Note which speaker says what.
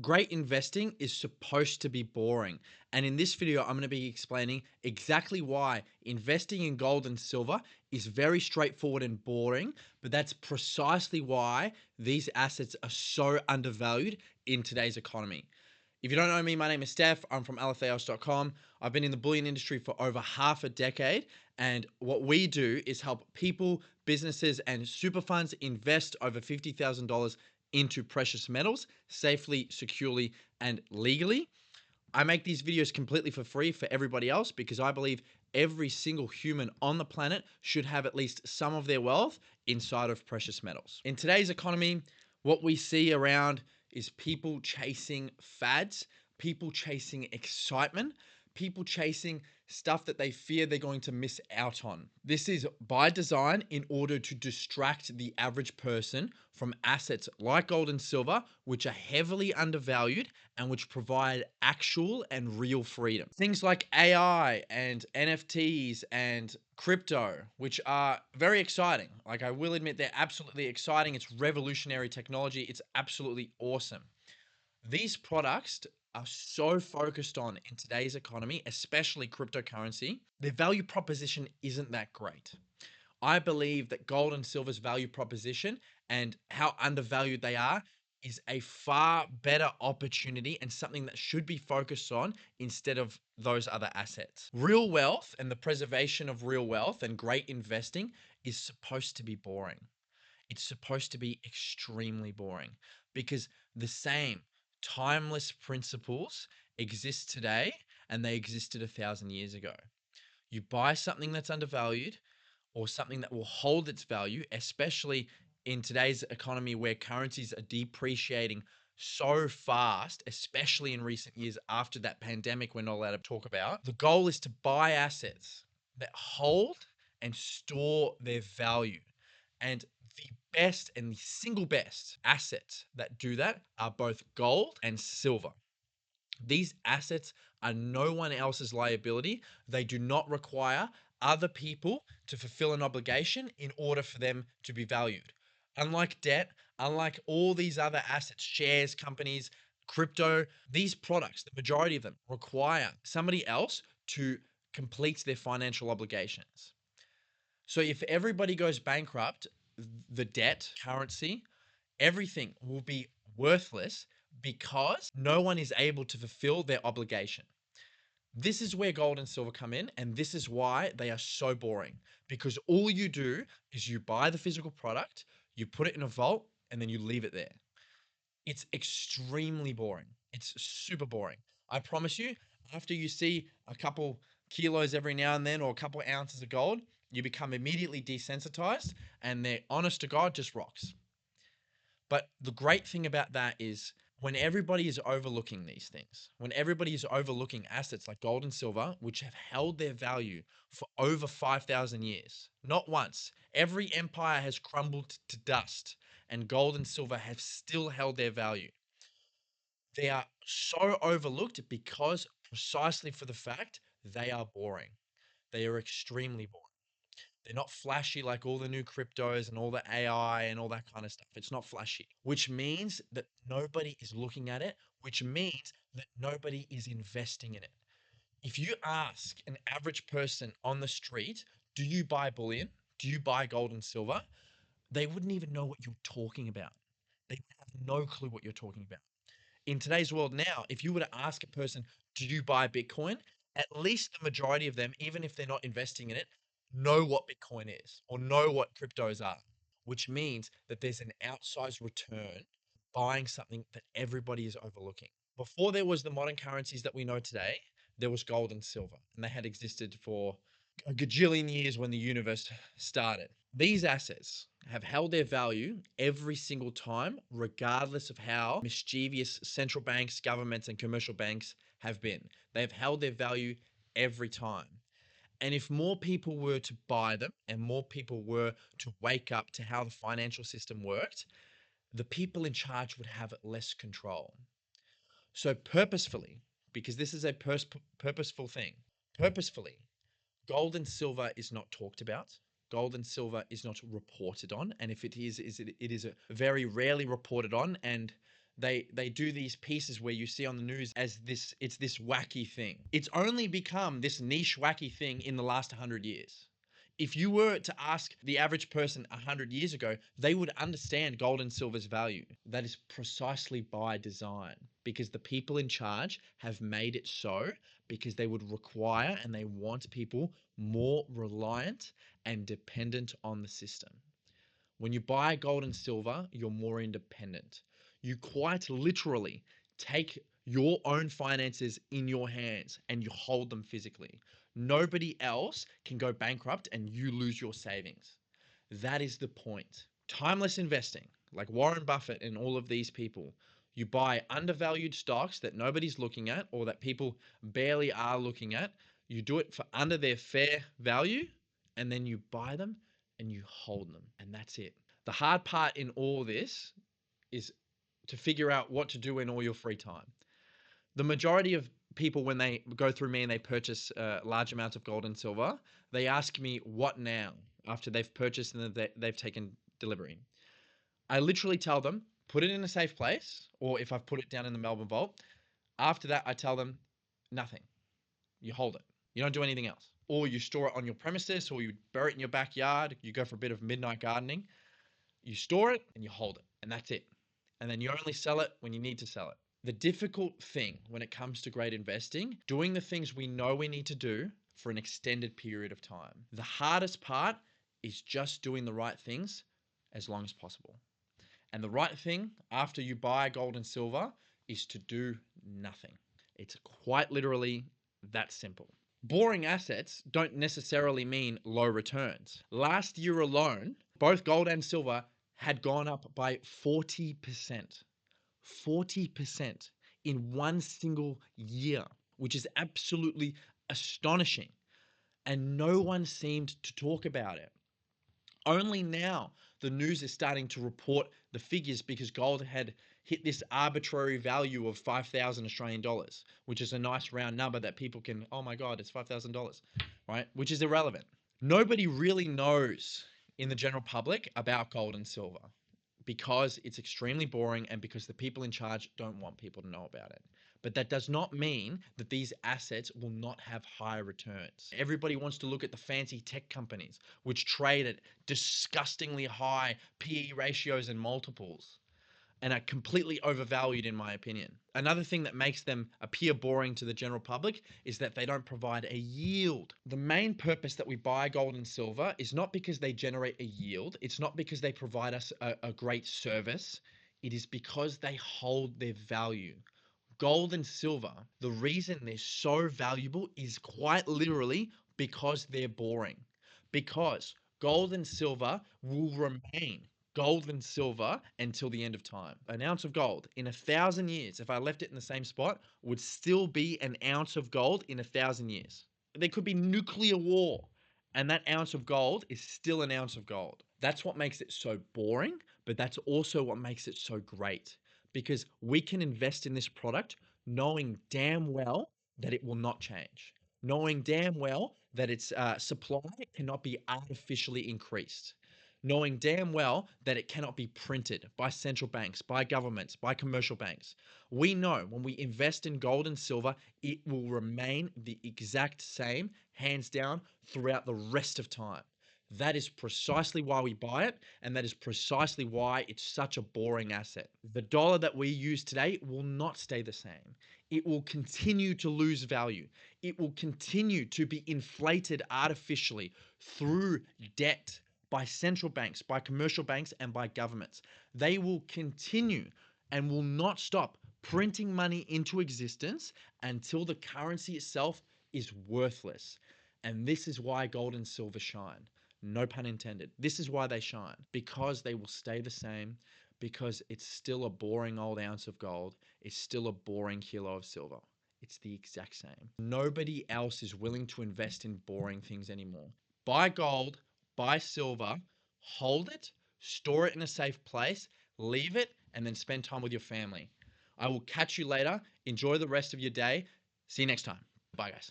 Speaker 1: Great investing is supposed to be boring. And in this video, I'm going to be explaining exactly why investing in gold and silver is very straightforward and boring, but that's precisely why these assets are so undervalued in today's economy. If you don't know me, my name is Steph. I'm from lfas.com. I've been in the bullion industry for over half a decade. And what we do is help people, businesses, and super funds invest over $50,000 into precious metals safely, securely, and legally. I make these videos completely for free for everybody else because I believe every single human on the planet should have at least some of their wealth inside of precious metals. In today's economy, what we see around is people chasing fads, people chasing excitement, people chasing stuff that they fear they're going to miss out on. This is by design in order to distract the average person from assets like gold and silver, which are heavily undervalued and which provide actual and real freedom. Things like AI and NFTs and crypto, which are very exciting. Like, I will admit, they're absolutely exciting. It's revolutionary technology. It's absolutely awesome. These products are so focused on in today's economy, especially cryptocurrency, their value proposition isn't that great. I believe that gold and silver's value proposition and how undervalued they are is a far better opportunity and something that should be focused on instead of those other assets. Real wealth and the preservation of real wealth and great investing is supposed to be boring. It's supposed to be extremely boring because the same timeless principles exist today and they existed 1,000 years ago. You buy something that's undervalued or something that will hold its value, especially in today's economy where currencies are depreciating so fast, especially in recent years after that pandemic we're not allowed to talk about. The goal is to buy assets that hold and store their value. And the best and the single best assets that do that are both gold and silver. These assets are no one else's liability. They do not require other people to fulfill an obligation in order for them to be valued. Unlike debt, unlike all these other assets, shares, companies, crypto, these products, the majority of them require somebody else to complete their financial obligations. So if everybody goes bankrupt, the debt, currency, everything will be worthless because no one is able to fulfill their obligation. This is where gold and silver come in, and this is why they are so boring. Because all you do is you buy the physical product, you put it in a vault, and then you leave it there. It's extremely boring. It's super boring. I promise you, after you see a couple kilos every now and then or a couple ounces of gold, you become immediately desensitized, and they're honest to God just rocks. But the great thing about that is when everybody is overlooking these things, when everybody is overlooking assets like gold and silver, which have held their value for over 5,000 years, not once, every empire has crumbled to dust and gold and silver have still held their value. They are so overlooked because precisely for the fact they are boring. They are extremely boring. They're not flashy like all the new cryptos and all the AI and all that kind of stuff. It's not flashy, which means that nobody is looking at it, which means that nobody is investing in it. If you ask an average person on the street, do you buy bullion? Do you buy gold and silver? They wouldn't even know what you're talking about. They have no clue what you're talking about. In today's world now, if you were to ask a person, do you buy Bitcoin? At least the majority of them, even if they're not investing in it, know what Bitcoin is or know what cryptos are, which means that there's an outsized return buying something that everybody is overlooking. Before there was the modern currencies that we know today, there was gold and silver, and they had existed for a gajillion years when the universe started. These assets have held their value every single time, regardless of how mischievous central banks, governments, and commercial banks have been. They've held their value every time. And if more people were to buy them and more people were to wake up to how the financial system worked, the people in charge would have less control. So, purposefully, because this is a purposeful thing, purposefully, gold and silver is not talked about. Gold and silver is not reported on, and if it is, it is very rarely reported on. And they do these pieces where you see on the news as it's this wacky thing. It's only become this niche wacky thing in the last 100 years. If you were to ask the average person 100 years ago, they would understand gold and silver's value. That is precisely by design, because the people in charge have made it so, because they would require and they want people more reliant and dependent on the system. When you buy gold and silver, you're more independent. You quite literally take your own finances in your hands and you hold them physically. Nobody else can go bankrupt and you lose your savings. That is the point. Timeless investing, like Warren Buffett and all of these people, you buy undervalued stocks that nobody's looking at or that people barely are looking at. You do it for under their fair value, and then you buy them and you hold them, and that's it. The hard part in all this is to figure out what to do in all your free time. The majority of people, when they go through me and they purchase large amounts of gold and silver, they ask me, what now? After they've purchased and they've taken delivery. I literally tell them, put it in a safe place, or if I've put it down in the Melbourne vault, after that, I tell them nothing. You hold it. You don't do anything else. Or you store it on your premises, or you bury it in your backyard. You go for a bit of midnight gardening. You store it and you hold it, and that's it. And then you only sell it when you need to sell it. The difficult thing when it comes to great investing, doing the things we know we need to do for an extended period of time. The hardest part is just doing the right things as long as possible. And the right thing after you buy gold and silver is to do nothing. It's quite literally that simple. Boring assets don't necessarily mean low returns. Last year alone, both gold and silver had gone up by 40%. 40% in one single year, which is absolutely astonishing. And no one seemed to talk about it. Only now the news is starting to report the figures, because gold had hit this arbitrary value of 5,000 Australian dollars, which is a nice round number that people can, oh my God, it's $5,000, right? Which is irrelevant. Nobody really knows in the general public about gold and silver because it's extremely boring and because the people in charge don't want people to know about it. But that does not mean that these assets will not have higher returns. Everybody wants to look at the fancy tech companies, which trade at disgustingly high PE ratios and multiples, and are completely overvalued in my opinion. Another thing that makes them appear boring to the general public is that they don't provide a yield. The main purpose that we buy gold and silver is not because they generate a yield. It's not because they provide us a great service. It is because they hold their value. Gold and silver, the reason they're so valuable is quite literally because they're boring. Because gold and silver will remain gold and silver until the end of time. An ounce of gold in 1,000 years, if I left it in the same spot, would still be an ounce of gold in 1,000 years. There could be nuclear war, and that ounce of gold is still an ounce of gold. That's what makes it so boring, but that's also what makes it so great, because we can invest in this product knowing damn well that it will not change, knowing damn well that its supply cannot be artificially increased, knowing damn well that it cannot be printed by central banks, by governments, by commercial banks. We know when we invest in gold and silver, it will remain the exact same, hands down, throughout the rest of time. That is precisely why we buy it, and that is precisely why it's such a boring asset. The dollar that we use today will not stay the same. It will continue to lose value. It will continue to be inflated artificially through debt by central banks, by commercial banks, and by governments. They will continue and will not stop printing money into existence until the currency itself is worthless. And this is why gold and silver shine. No pun intended. This is why they shine, because they will stay the same, because it's still a boring old ounce of gold. It's still a boring kilo of silver. It's the exact same. Nobody else is willing to invest in boring things anymore. Buy gold, buy silver, hold it, store it in a safe place, leave it, and then spend time with your family. I will catch you later. Enjoy the rest of your day. See you next time. Bye, guys.